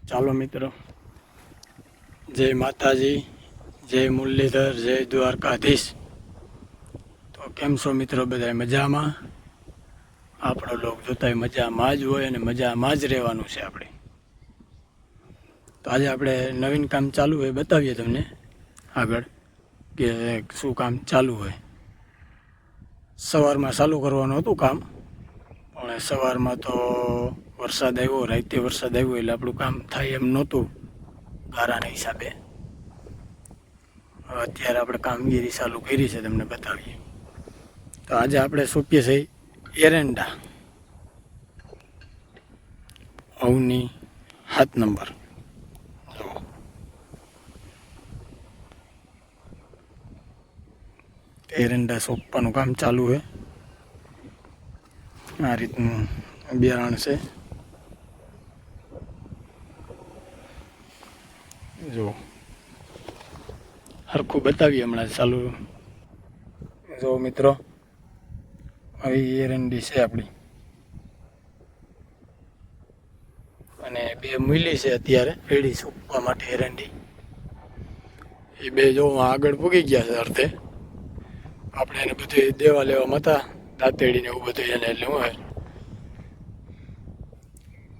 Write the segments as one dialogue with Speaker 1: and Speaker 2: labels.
Speaker 1: ચાલો મિત્રો, જય માતાજી, જય મુરલીધર, જય દ્વારકાધીશ. તો કેમ છો મિત્રો? બધા મજામાં? આપણો લોક જોતાય મજામાં જ હોય અને મજામાં જ રહેવાનું છે આપણે. તો આજે આપણે નવીન કામ ચાલુ હોય બતાવીએ તમને આગળ કે શું કામ ચાલુ હોય. સવારમાં ચાલુ કરવાનું હતું કામ, પણ સવારમાં તો વરસાદ આવ્યો, રાતે વરસાદ આવ્યો એટલે આપણું કામ થાય એમ નહોતું ગારાના હિસાબે. અત્યારે આપણે કામગીરી ચાલુ કરી છે, તમને બતાવીએ. તો આજે આપણે સોંપીએ છીએ એરંડા, અવની 7 નંબર. એરંડા સોંપવાનું કામ ચાલુ છે. આ રીતનું બિયારણ છે. જો હરખું બતાવીએ હમણાં ચાલુ. જો મિત્રો, આવી એરંડી છે આપણી, અને 2 મૂલી છે અત્યારે પેઢી સૂકવા માટે એરંડી. એ 2 જો આગળ પૂગી ગયા છે અર્થે. આપણે એને બધું દેવા લેવામાં હતા, દાંતેડીને એવું બધું એને, એટલે હું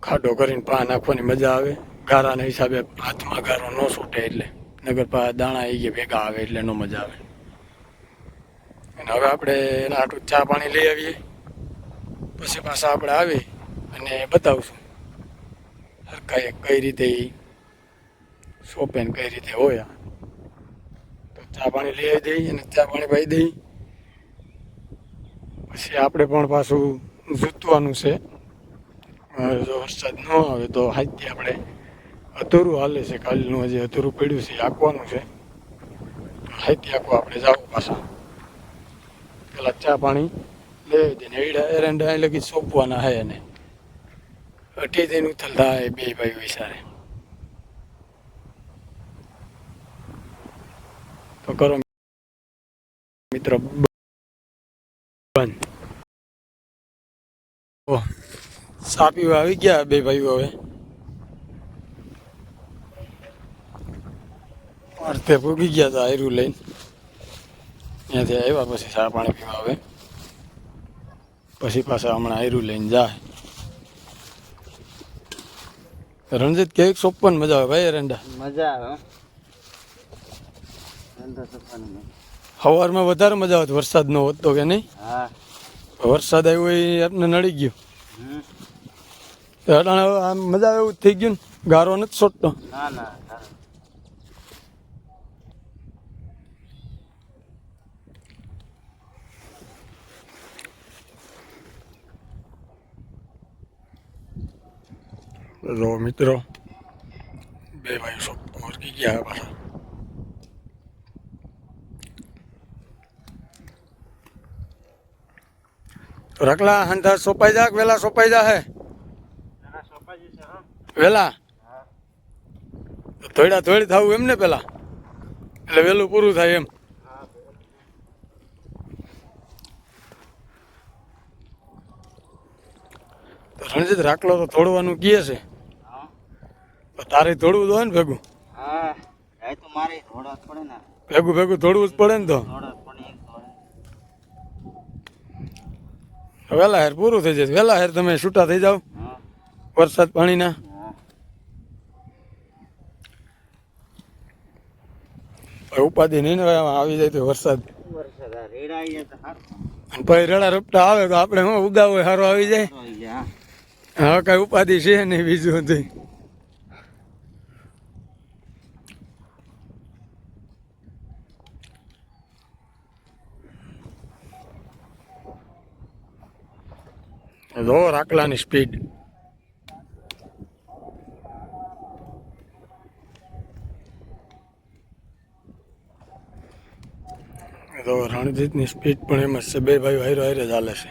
Speaker 1: ખાડો કરીને પા નાખવાની મજા આવે. ગારાના હિસાબે હાથમાં ગારો ન છૂટે, એટલે નગર પા દાણા એ ભેગા આવે એટલે ન મજા આવે. અને હવે આપણે એના હાટું ચા પાણી લઈ આવીએ, પછી પાછા આપણે આવી અને બતાવશું કઈ રીતે સોંપે ને કઈ રીતે હોય. તો ચા પાણી લઈ આવી દઈ અને ચા પાણી પાઈ દઈ, પછી આપણે પણ પાછું જૂતવાનું છે. જો વરસાદ ન આવે તો હાથથી આપણે અધૂરું હાલે છે, કાલનું હજી અધૂરું પડ્યું છે, આંકવાનું છે. હાથથી આંકવા આપણે જવું પાછા. પેલા ચા પાણી લઈ દઈને એરંડા એ લગી સોંપવાના હે, અને 28 દિન ઉથલતા હે 2 ભાઈ વિચારે. તો કરો મિત્રો બંધ. ચા પીવા આવી ગયા 2 ભાઈઓ. હવે અર્થે પૂગી ગયા હતા આયરું લઈને, ત્યાંથી આવ્યા પછી ચા પાણી પીવા. હવે પછી પાછા હમણાં આયરું લઈને જાય. રણજીત, કેક સોંપવાની મજા આવે ભાઈ એરંડા?
Speaker 2: મજા આવે.
Speaker 1: સવારમાં વધારે મજા આવતી, વરસાદ ન હોત તો, કે નહીં?
Speaker 2: હા,
Speaker 1: વરસાદ આવ્યો એ આપણે નડી ગયું. આમ મજા આવે એવું થઈ ગયું ને, ગારો નથી છોડતો.
Speaker 2: ના ના.
Speaker 1: જો મિત્રો, 2 ભાઈ સોંપવા વર્ગી ગયા પાછા. રકલા હંધા સોપાઈ જા, વેલા સોપાઈ જા હે વેલા. થોડા થોડી થવું એમ ને પેલા, એટલે વેલું પૂરું થાય એમ. રણજીત, રાખલો તો તોડવાનું કહે છે, તારે તોડવું તો હોય ને ભેગું. ભેગું ભેગું તોડવું જ પડે ને. તો વહેલા હેર પૂરું થઈ જશે. વહેલા હેર તમે છૂટા થઈ જાઓ વરસાદ પાણીના. ઉપાધિ નહીં ને, આવી જાય તો વરસાદ, પછી રેડા રપટા આવે તો આપણે શું ઉગા હોય સારો આવી જાય. હવે કઈ ઉપાધિ છે નહીં બીજું હતું. જો રાખલાની સ્પીડ. તો રણજીતની સ્પીડ પણ એમ જ છે. 2 ભાઈઓ હારે હારે ચાલે છે.